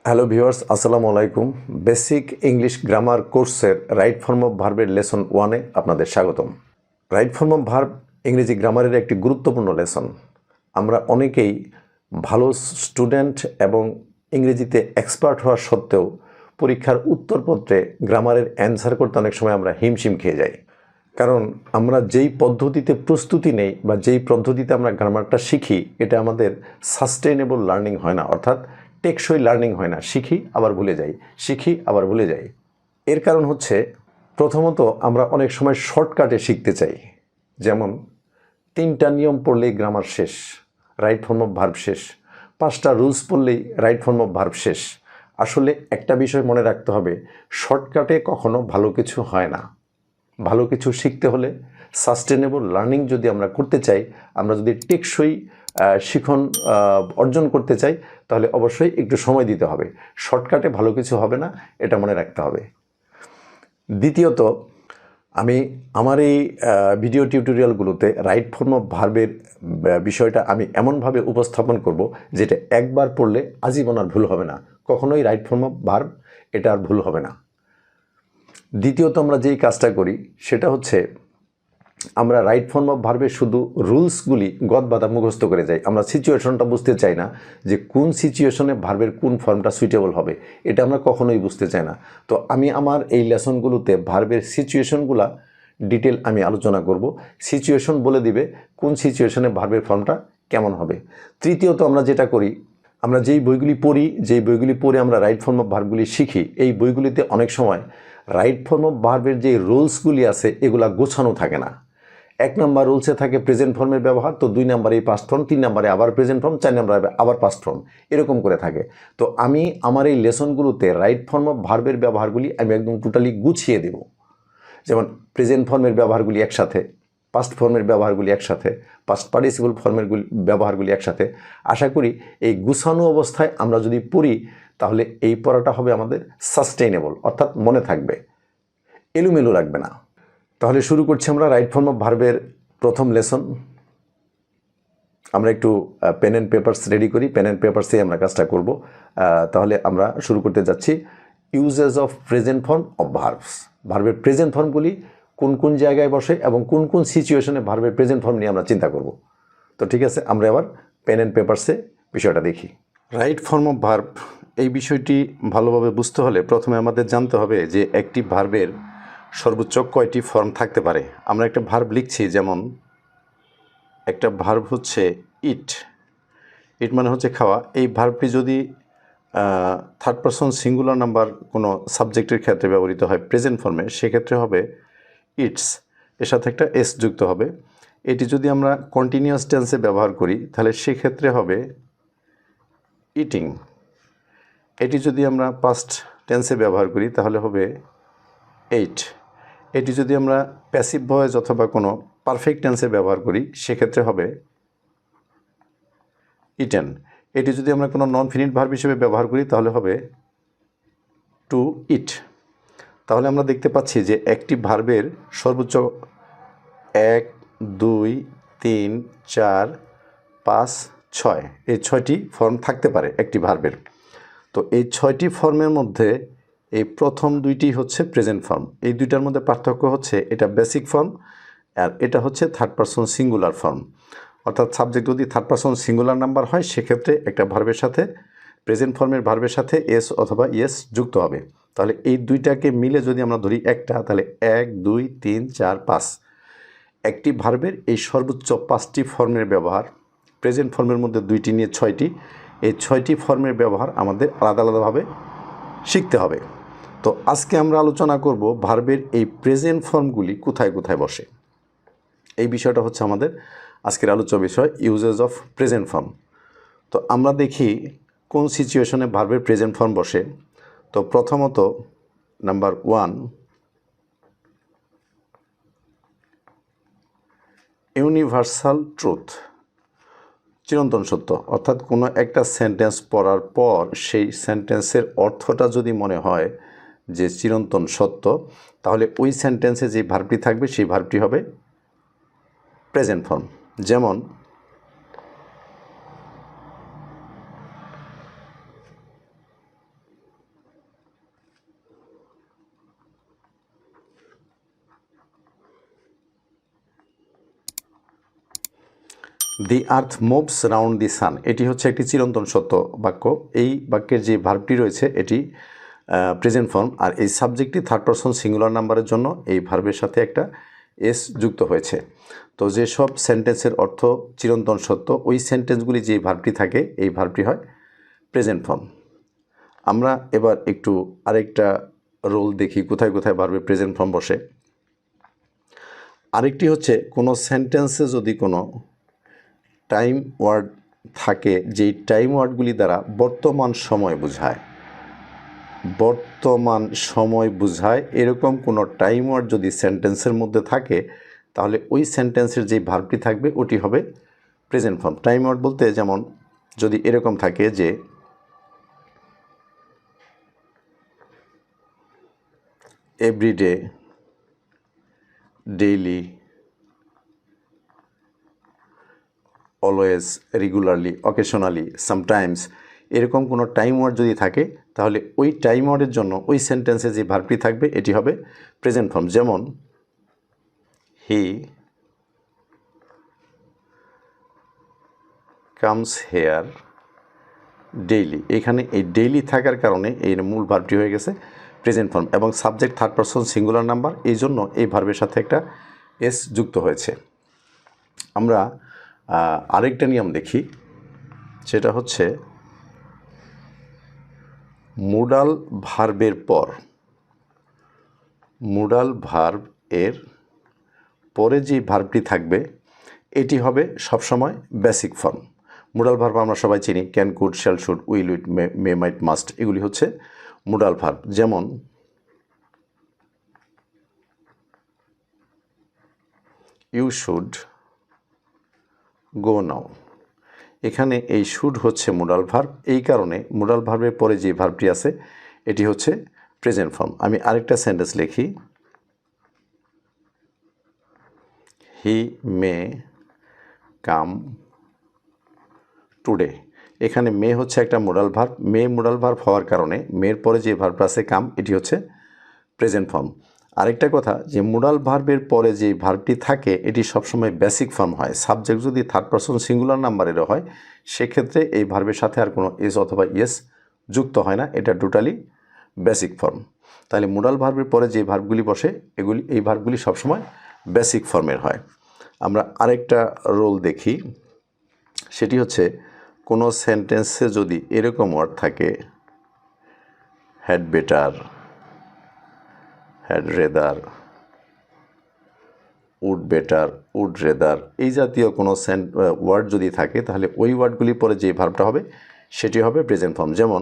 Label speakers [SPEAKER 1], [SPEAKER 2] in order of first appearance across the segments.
[SPEAKER 1] Hello viewers, আসসালামু আলাইকুম। Basic English grammar কোর্সের রাইট ফর্ম অফ ভার্বের লেসন 1-এ আপনাদের স্বাগতম। রাইট ফর্ম অফ ভার্ব ইংরেজি গ্রামারের একটি গুরুত্বপূর্ণ লেসন। আমরা অনেকেই ভালো স্টুডেন্ট এবং ইংরেজিতে এক্সপার্ট হওয়া সত্ত্বেও পরীক্ষার উত্তরপত্রে গ্রামারের অ্যান্সার করতে অনেক সময় আমরা হিমশিম খেয়ে যাই। কারণ আমরা যেই পদ্ধতিতে প্রস্তুতি নেই বা যেই পদ্ধতিতে আমরা গ্রামারটা শিখি, এটা আমাদের সাস্টেইনেবল লার্নিং হয় না, অর্থাৎ টেকসই লার্নিং হয় না। শিখি আবার ভুলে যাই, শিখি আবার ভুলে যাই। এর কারণ হচ্ছে, প্রথমত আমরা অনেক সময় শর্টকাটে শিখতে চাই। যেমন 3টা নিয়ম পড়লেই গ্রামার শেষ, রাইট ফর্ম অফ ভার্ব শেষ। 5টা রুলস পড়লেই রাইট ফর্ম অফ ভার্ব শেষ। আসলে একটা বিষয় মনে রাখতে হবে, শর্টকাটে কখনো ভালো কিছু হয় না। ভালো কিছু শিখতে হলে, সাস্টেনেবল লার্নিং যদি আমরা করতে চাই, আমরা যদি টেকসই শিখন অর্জন করতে চাই, তাহলে অবশ্যই একটু সময় দিতে হবে। শর্টকাটে ভালো কিছু হবে না, এটা মনে রাখতে হবে। দ্বিতীয়ত, আমি আমার এই ভিডিও টিউটোরিয়ালগুলোতে রাইট ফর্ম অফ ভার্বের বিষয়টা আমি এমনভাবে উপস্থাপন করব, যেটা একবার পড়লে আজীবন আর ভুল হবে না। কখনোই রাইট ফর্ম অফ ভার্ব এটা আর ভুল হবে না। দ্বিতীয়ত, আমরা যেই কাজটা করি সেটা হচ্ছে, আমরা রাইট ফর্ম অফ ভার্বের শুধু রুলসগুলি গদবাঁধা মুখস্থ করে যাই। আমরা সিচুয়েশনটা বুঝতে চাই না, যে কোন সিচুয়েশনে ভার্বের কোন ফর্মটা সুইটেবল হবে, এটা আমরা কখনোই বুঝতে চাই না। তো আমি আমার এই লেসনগুলোতে ভার্বের সিচুয়েশনগুলা ডিটেল আমি আলোচনা করব। সিচুয়েশন বলে দিবে কোন সিচুয়েশনে ভার্বের ফর্মটা কেমন হবে। তৃতীয়ত, আমরা যেটা করি, আমরা যেই বইগুলি পড়ে আমরা রাইট ফর্ম অফ ভার্বগুলি শিখি, এই বইগুলিতে অনেক সময় রাইট ফর্ম অফ ভার্বের যে রুলসগুলি আছে এগুলা গোছানো থাকে না। 1 নম্বর রুলসে থাকে প্রেজেন্ট ফর্মের ব্যবহার, তো 2 নম্বরে পাস্ট ফর্ম, 3 নম্বরে আবার প্রেজেন্ট ফর্ম, 4 নম্বরে আবার পাস্ট ফর্ম, এরকম করে থাকে। তো আমি আমার এই লেসনগুলোতে রাইট ফর্ম অফ ভার্বের ব্যবহারগুলি আমি একদম টোটালি গুছিয়ে দেব। যেমন প্রেজেন্ট ফর্মের ব্যবহারগুলি একসাথে, পাস্ট ফর্মের ব্যবহারগুলি একসাথে, পাস্ট পার্টিসিপল ফর্মের ব্যবহারগুলি একসাথে। আশা করি এই গুছানো অবস্থায় আমরা যদি পড়ি, তাহলে এই পড়াটা হবে আমাদের সাস্টেইনেবল, অর্থাৎ মনে থাকবে, এলোমেলো লাগবে না। তাহলে শুরু করছি আমরা রাইট ফর্ম অফ ভার্বের প্রথম লেসন। আমরা একটু পেন অ্যান্ড পেপারস রেডি করি, পেন অ্যান্ড পেপারসেই আমরা কাজটা করব। তাহলে আমরা শুরু করতে যাচ্ছি uses of present form of verbs. ভার্বের প্রেজেন্ট ফর্মগুলি কোন কোন জায়গায় বসে এবং কোন কোন সিচুয়েশনে ভার্বের প্রেজেন্ট ফর্ম নিয়ে আমরা চিন্তা করব। তো ঠিক আছে, আমরা আবার পেন অ্যান্ড পেপারসে বিষয়টা দেখি। রাইট ফর্ম অফ ভার্ব, এই বিষয়টি ভালোভাবে বুঝতে হলে প্রথমে আমাদের জানতে হবে যে একটি ভার্বের সর্বোচ্চ কয়টি ফর্ম থাকতে পারে। আমরা একটা ভার্ব লিখছি, যেমন একটা ভার্ব হচ্ছে ইট। ইট মানে হচ্ছে খাওয়া। এই ভার্বটি যদি থার্ড পারসন সিঙ্গুলার নাম্বার কোনো সাবজেক্টের ক্ষেত্রে ব্যবহৃত হয় প্রেজেন্ট ফর্মে, সেক্ষেত্রে হবে ইটস, এর সাথে একটা এস যুক্ত হবে। এটি যদি আমরা কন্টিনিউয়াস টেন্সে ব্যবহার করি, তাহলে সেক্ষেত্রে হবে ইটিং। এটি যদি আমরা পাস্ট টেন্সে ব্যবহার করি, তাহলে হবে এইট। এটি যদি আমরা প্যাসিভ ভয়েস অথবা কোনো পারফেক্ট টেন্সে ব্যবহার করি, সেক্ষেত্রে হবে ইটেন। এটি যদি আমরা কোনো নন ফিনিট ভার্ব হিসেবে ব্যবহার করি, তাহলে হবে টু ইট। তাহলে আমরা দেখতে পাচ্ছি যে একটি ভার্বের সর্বোচ্চ 1, 2, 3, 4, 5, 6 এই 6টি ফর্ম থাকতে পারে একটি ভার্বের। তো এই 6টি ফর্মের মধ্যে এই প্রথম 2টি হচ্ছে প্রেজেন্ট ফর্ম। এই দুইটার মধ্যে পার্থক্য হচ্ছে, এটা বেসিক ফর্ম আর এটা হচ্ছে থার্ড পারসন সিঙ্গুলার ফর্ম। অর্থাৎ সাবজেক্ট যদি থার্ড পারসন সিঙ্গুলার নাম্বার হয়, সেক্ষেত্রে একটা ভার্বের সাথে, প্রেজেন্ট ফর্মের ভার্বের সাথে এস অথবা ইয়েস যুক্ত হবে। তাহলে এই দুইটাকে মিলে যদি আমরা ধরি একটা, তাহলে 1, 2, 3, 4, 5। একটি ভার্বের এই সর্বোচ্চ 5টি ফর্মের ব্যবহার, প্রেজেন্ট ফর্মের মধ্যে 2টি নিয়ে 6টি, এই 6টি ফর্মের ব্যবহার আমাদের আলাদা আলাদাভাবে শিখতে হবে। তো আজকে আমরা আলোচনা করব ভার্বের এই প্রেজেন্ট ফর্মগুলি কোথায় কোথায় বসে। এই বিষয়টা হচ্ছে আমাদের আজকের আলোচ্য বিষয়, ইউজেস অফ প্রেজেন্ট ফর্ম। তো আমরা দেখি কোন সিচুয়েশনে ভার্বের প্রেজেন্ট ফর্ম বসে। তো প্রথমত নাম্বার 1, ইউনিভার্সাল ট্রুথ, চিরন্তন সত্য। অর্থাৎ কোনো একটা সেন্টেন্স পড়ার পর সেই সেন্টেন্সের অর্থটা যদি মনে হয় যে চিরন্তন সত্য, তাহলে ওই সেন্টেন্সে যে ভার্বটি থাকবে সেই ভার্বটি হবে প্রেজেন্ট ফর্ম। যেমন দি আর্থ মুভস রাউন্ড দি সান, এটি হচ্ছে একটি চিরন্তন সত্য বাক্য। এই বাক্যের যে ভার্বটি রয়েছে এটি প্রেজেন্ট ফর্ম, আর এই সাবজেক্টটি থার্ড পারসন সিঙ্গুলার নাম্বারের জন্য এই ভার্বের সাথে একটা এস যুক্ত হয়েছে। তো যেসব সেন্টেন্সের অর্থ চিরন্তন সত্য, ওই সেন্টেন্সগুলি যে ভার্বটি থাকে এই ভার্বটি হয় প্রেজেন্ট ফর্ম। আমরা এবার একটু আরেকটা রোল দেখি কোথায় কোথায় ভার্বে প্রেজেন্ট ফর্ম বসে। আরেকটি হচ্ছে কোনো সেন্টেন্সে যদি কোনো টাইম ওয়ার্ড থাকে, যেই টাইম ওয়ার্ডগুলি দ্বারা বর্তমান সময় বোঝায়, বর্তমান সময় বোঝায় এরকম কোনো টাইম ওয়ার্ড যদি সেন্টেন্সের মধ্যে থাকে, তাহলে ওই সেন্টেন্সের যে ভার্বটি থাকবে ওটি হবে প্রেজেন্ট ফর্ম। টাইম ওয়ার্ড বলতে যেমন যদি এরকম থাকে যে everyday, daily, always, regularly, occasionally, sometimes, এরকম কোনো টাইম ওয়ার্ড যদি থাকে তাহলে ওই টাইম ওয়ার্ডের জন্য ওই সেন্টেন্সে যে ভার্বটি থাকবে এটি হবে প্রেজেন্ট ফর্ম। যেমন হি কামস হেয়ার ডেইলি, এখানে এই ডেইলি থাকার কারণে এই মূল ভার্বটি হয়ে গেছে প্রেজেন্ট ফর্ম, এবং subject third person singular number, এই জন্য এই ভার্বের সাথে একটা এস যুক্ত হয়েছে। আমরা আরেকটা নিয়ম দেখি, সেটা হচ্ছে মুডাল ভার্বের পর, মুডাল ভার্ব এর পরে যে ভার্বটি থাকবে এটি হবে সবসময় বেসিক ফর্ম। মুডাল ভার্ব আমরা সবাই চিনি, can, could, shall, should, will, would, may, might, must, এগুলি হচ্ছে মুডাল ভার্ব। যেমন ইউ শুড গো নাও, এখানে এই শুড হচ্ছে মুডাল ভার্ব, এই কারণে মুডাল ভার্বের পরে যে ভার্বটি আছে এটি হচ্ছে প্রেজেন্ট ফর্ম। আমি আরেকটা সেন্টেন্স লিখি, হি মে কাম টুডে, এখানে মে হচ্ছে একটা মোডাল ভার্ব, মে মোডাল ভার্ব হওয়ার কারণে মেয়ের পরে যে ভার্বটা আছে কাম, এটি হচ্ছে প্রেজেন্ট ফর্ম। আরেকটা কথা, যে মোডাল ভার্বের পরে যে ভার্বটি থাকে এটি সবসময় বেসিক ফর্ম হয়। সাবজেক্ট যদি থার্ড পারসন সিঙ্গুলার নাম্বারেরও হয় সেক্ষেত্রে এই ভার্বের সাথে আর কোনো এস অথবা ইয়েস যুক্ত হয় না, এটা টোটালি বেসিক ফর্ম। তাহলে মোডাল ভার্বের পরে যে ভার্বগুলি বসে এই ভার্বগুলি সবসময় বেসিক ফর্মের হয়। আমরা আরেকটা রোল দেখি, সেটি হচ্ছে কোনো সেন্টেন্সে যদি এরকম ওয়ার্ড থাকে had better, had rather, would better, would rather, এই জাতীয় কোনো ওয়ার্ড যদি থাকে তাহলে ওই ওয়ার্ডগুলি পরে যে ভার্বটা হবে সেটি হবে প্রেজেন্ট ফর্ম। যেমন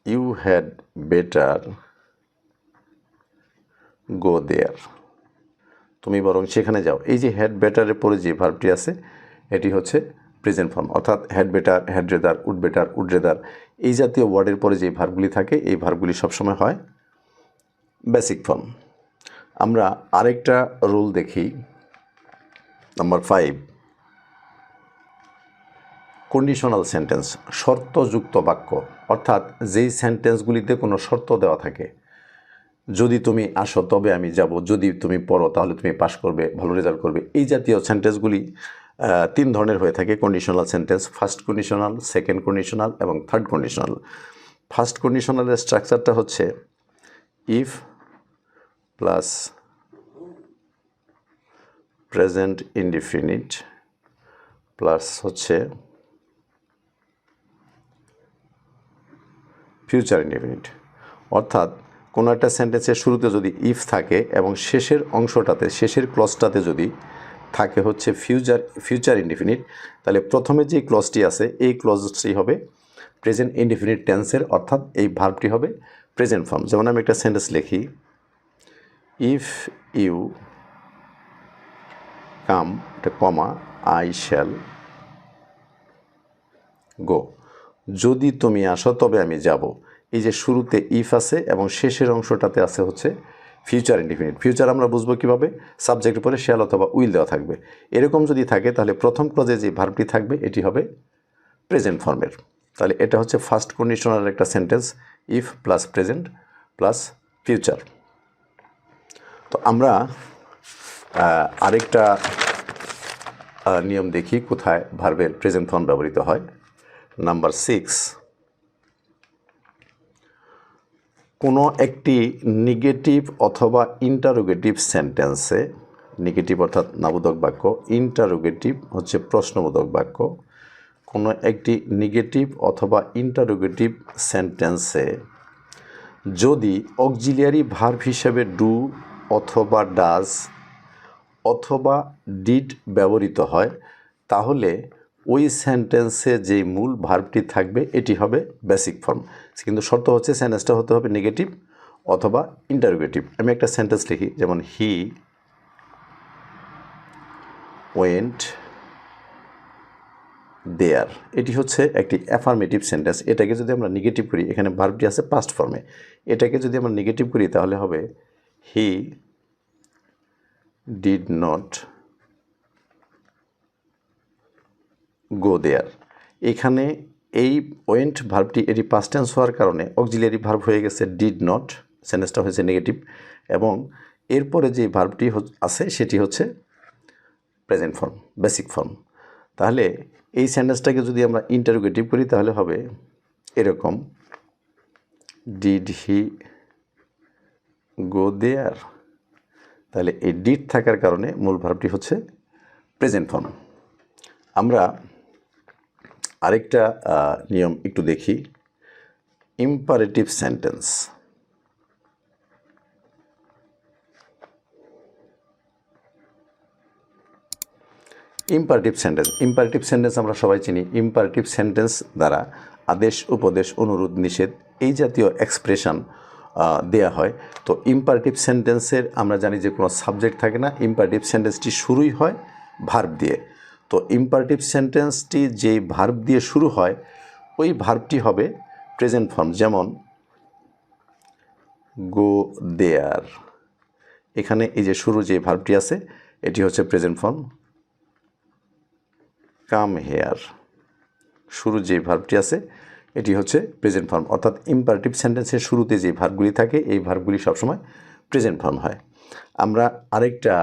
[SPEAKER 1] ইউ হ্যাড বেটার গো দেয়ার, তুমি বরং সেখানে যাও, এই যে হ্যাড বেটারের পরে যে ভার্বটি আছে এটি হচ্ছে প্রেজেন্ট ফর্ম। অর্থাৎ had better, had rather, would rather, এই জাতীয় ওয়ার্ডের পরে যে ভার্বগুলি থাকে এই ভার্বগুলি সবসময় হয় বেসিক ফর্ম। আমরা আরেকটা রুল দেখি, নাম্বার 5, কন্ডিশনাল সেন্টেন্স, শর্তযুক্ত বাক্য। অর্থাৎ যেই সেন্টেন্সগুলিতে কোনো শর্ত দেওয়া থাকে, যদি তুমি আসো তবে আমি যাব, যদি তুমি পড়ো তাহলে তুমি পাস করবে, ভালো রেজাল্ট করবে, এই জাতীয় সেন্টেন্সগুলি 3 ধরনের হয়ে থাকে conditional sentence, first conditional, second conditional এবং থার্ড কন্ডিশনাল। ফার্স্ট কন্ডিশনালের স্ট্রাকচারটা হচ্ছে if plus present indefinite plus হচ্ছে ফিউচার ইনডিফিনিট। অর্থাৎ কোনো একটা সেন্টেন্সের শুরুতে যদি ইফ থাকে এবং শেষের অংশটাতে, শেষের ক্লজটাতে যদি থাকে হচ্ছে ফিউচার ইনডিফিনিট, তাহলে প্রথমে যে ক্লজটি আছে এই ক্লজটি হবে প্রেজেন্ট ইনডিফিনিট টেন্সের, অর্থাৎ এই ভার্বটি হবে প্রেজেন্ট ফর্ম। যেমন আমি একটা সেন্টেন্স লিখি, ইফ ইউ কাম, এটা কমা, আই শ্যাল গো, যদি তুমি আসো তবে আমি যাব। এই যে শুরুতে ইফ আছে এবং শেষের অংশটাতে আছে হচ্ছে ফিউচার ইনডিফিনিট। ফিউচার আমরা বুঝবো কীভাবে, সাবজেক্টের পরে শ্যাল অথবা উইল দেওয়া থাকবে। এরকম যদি থাকে তাহলে প্রথম ক্লজে যে ভার্বটি থাকবে এটি হবে প্রেজেন্ট ফর্মের। তাহলে এটা হচ্ছে ফার্স্ট কন্ডিশনাল একটা sentence, if plus present plus future. তো আমরা আরেকটা নিয়ম দেখি কোথায় ভার্বের প্রেজেন্ট ফর্ম ব্যবহৃত হয়। নাম্বার 6, কোনো একটি নেগেটিভ অথবা ইন্টারোগেটিভ সেন্টেন্সে, নেগেটিভ অর্থাৎ নাবোধক বাক্য, ইন্টারোগেটিভ হচ্ছে প্রশ্নবোধক বাক্য, কোনো একটি নেগেটিভ অথবা ইন্টারোগেটিভ সেন্টেন্সে যদি অক্সিলিয়ারি ভার্ব হিসেবে ডু অথবা ডাজ অথবা ডিড ব্যবহৃত হয়, তাহলে ওই সেন্টেন্সে যে মূল ভার্বটি থাকবে এটি হবে বেসিক ফর্ম। কিন্তু শর্ত হচ্ছে সেন্টেন্সটা হতে হবে নেগেটিভ অথবা ইন্টারোগেটিভ। আমি একটা সেন্টেন্স লিখি, যেমন হি ওয়েন্ট দেয়ার। এটি হচ্ছে একটি অ্যাফার্মেটিভ সেন্টেন্স। এটাকে যদি আমরা নেগেটিভ করি, এখানে ভার্বটি আছে পাস্ট ফর্মে, এটাকে যদি আমরা নেগেটিভ করি তাহলে হবে হি ডিড নট গো দেয়ার। এখানে এই ওয়েন্ট ভার্বটি এটি পাস্ট টেন্স হওয়ার কারণে অক্সিলিয়ারি ভার্ব হয়ে গেছে ডিড নট, সেন্টেন্সটা হয়েছে নেগেটিভ, এবং এরপরে যে ভার্বটি আছে সেটি হচ্ছে প্রেজেন্ট ফর্ম, বেসিক ফর্ম। তাহলে এই সেন্টেন্সটাকে যদি আমরা ইন্টারোগেটিভ করি তাহলে হবে এরকম, ডিড হি গো দেয়ার। তাহলে এই ডিড থাকার কারণে মূল ভার্বটি হচ্ছে প্রেজেন্ট ফর্ম। আমরা আরেকটা নিয়ম একটু দেখি, ইম্পারেটিভ সেন্টেন্স। ইম্পারেটিভ সেন্টেন্স আমরা সবাই চিনি। ইম্পারেটিভ সেন্টেন্স দ্বারা আদেশ, উপদেশ, অনুরোধ, নিষেধ এই জাতীয় এক্সপ্রেশন দেয়া হয়। তো ইম্পারেটিভ সেন্টেন্সের আমরা জানি যে কোনো সাবজেক্ট থাকে না, ইম্পারেটিভ সেন্টেন্সটি শুরুই হয় ভার্ব দিয়ে। তো ইম্পারেটিভ সেন্টেন্সটি যেই ভার্ব দিয়ে শুরু হয় ওই ভার্বটি হবে প্রেজেন্ট ফর্ম। যেমন গো দেয়ার, এখানে এই যে শুরু যে ভার্বটি আছে এটি হচ্ছে প্রেজেন্ট ফর্ম। কাম হেয়ার, শুরু যে ভার্বটি আছে এটি হচ্ছে প্রেজেন্ট ফর্ম। অর্থাৎ ইম্পারেটিভ সেন্টেন্সের শুরুতে যে ভার্বগুলি থাকে এই ভার্বগুলি সবসময় প্রেজেন্ট ফর্ম হয়। আমরা আরেকটা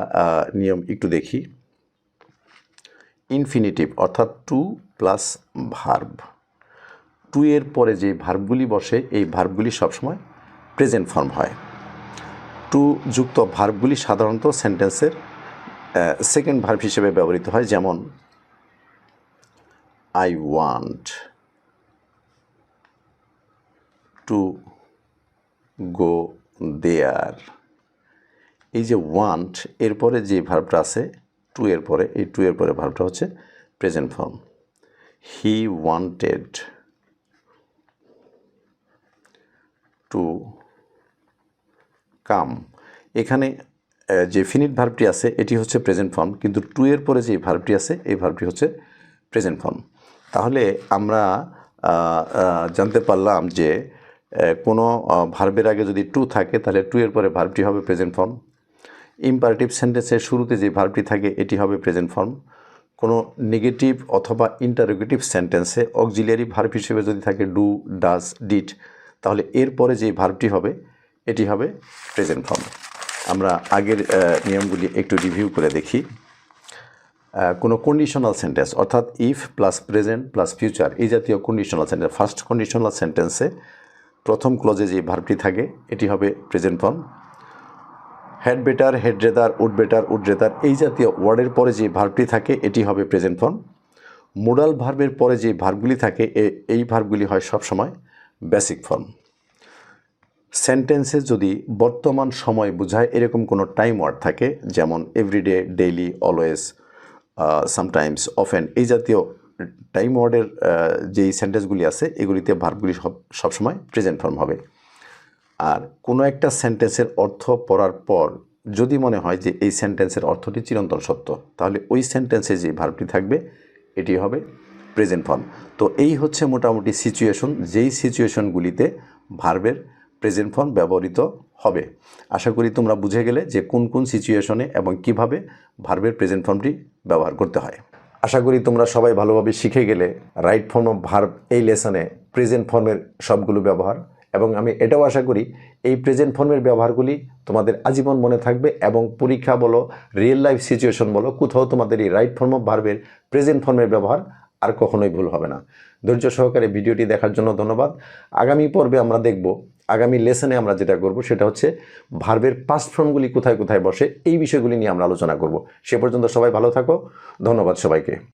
[SPEAKER 1] নিয়ম একটু দেখি, ইনফিনিটিভ অর্থাৎ টু প্লাস ভার্ব। টু এর পরে যে ভার্বগুলি বসে এই ভার্বগুলি সবসময় প্রেজেন্ট ফর্ম হয়। টু যুক্ত ভার্বগুলি সাধারণত সেন্টেন্সের সেকেন্ড ভার্ব হিসেবে ব্যবহৃত হয়। যেমন I want to go there। এই যে ওয়ান্ট এরপরে যে ভার্বটা আছে টু এর পরে, এই টু এর পরে ভার্বটা হচ্ছে present form. He wanted to come. এখানে যে ফিনিট ভার্বটি আছে এটি হচ্ছে প্রেজেন্ট ফর্ম, কিন্তু টু এর পরে যে ভার্বটি আছে এই ভার্বটি হচ্ছে প্রেজেন্ট ফর্ম। তাহলে আমরা জানতে পারলাম যে কোনো ভার্বের আগে যদি টু থাকে তাহলে টু এর পরে ভার্বটি হবে প্রেজেন্ট ফর্ম। ইম্পারেটিভ সেন্টেন্সের শুরুতে যে ভার্বটি থাকে এটি হবে প্রেজেন্ট ফর্ম। কোনো নেগেটিভ অথবা ইন্টারোগেটিভ সেন্টেন্সে অক্সিলিয়ারি ভার্ব হিসেবে যদি থাকে ডু, ডাজ, ডিড, তাহলে এরপরে যে ভার্বটি হবে এটি হবে প্রেজেন্ট ফর্ম। আমরা আগের নিয়মগুলি একটু রিভিউ করে দেখি। কোনো কন্ডিশনাল সেন্টেন্স অর্থাৎ if plus present plus future এই জাতীয় কন্ডিশনাল সেন্টেন্স, ফার্স্ট কন্ডিশনাল সেন্টেন্সে প্রথম ক্লজে যে ভার্বটি থাকে এটি হবে present form. Had better, had rather, would better, would rather এই জাতীয় ওয়ার্ডের পরে যে ভার্বটি থাকে এটি হবে প্রেজেন্ট ফর্ম। মোডাল ভার্বের পরে যে ভার্বগুলি থাকে এই ভার্বগুলি হয় সবসময় বেসিক ফর্ম। সেন্টেন্সে যদি বর্তমান সময় বোঝায় এরকম কোনো টাইম ওয়ার্ড থাকে, যেমন everyday, daily, always, sometimes, often এই জাতীয় টাইম ওয়ার্ডের যেই সেন্টেন্সগুলি আছে এগুলিতে ভার্বগুলি সবসময় প্রেজেন্ট ফর্ম হবে। আর কোনো একটা সেন্টেন্সের অর্থ পড়ার পর যদি মনে হয় যে এই সেন্টেন্সের অর্থটি চিরন্তন সত্য, তাহলে ওই সেন্টেন্সে যে ভার্বটি থাকবে এটি হবে প্রেজেন্ট ফর্ম। তো এই হচ্ছে মোটামুটি সিচুয়েশন, যেই সিচুয়েশনগুলিতে ভার্বের প্রেজেন্ট ফর্ম ব্যবহৃত হবে। আশা করি তোমরা বুঝে গেলে যে কোন কোন সিচুয়েশনে এবং কিভাবে ভার্বের প্রেজেন্ট ফর্মটি ব্যবহার করতে হয়। আশা করি তোমরা সবাই ভালোভাবে শিখে গেলে রাইট ফর্ম অফ ভার্ব এই লেসনে প্রেজেন্ট ফর্মের সবগুলো ব্যবহার, এবং আমি এটাও আশা করি এই প্রেজেন্ট ফর্মের ব্যবহারগুলি তোমাদের আজীবন মনে থাকবে এবং পরীক্ষা বলো, রিয়েল লাইফ সিচুয়েশন বলো, কোথাও তোমাদের এই রাইট ফর্ম অফ ভার্বের প্রেজেন্ট ফর্মের ব্যবহার আর কখনোই ভুল হবে না। ধৈর্য সহকারে ভিডিওটি দেখার জন্য ধন্যবাদ। আগামী পর্বে আমরা দেখব, আগামী লেসনে আমরা যেটা করব সেটা হচ্ছে ভার্বের পাস্ট ফর্মগুলি কোথায় কোথায় বসে, এই বিষয়গুলি নিয়ে আমরা আলোচনা করব। সে পর্যন্ত সবাই ভালো থাকো। ধন্যবাদ সবাইকে।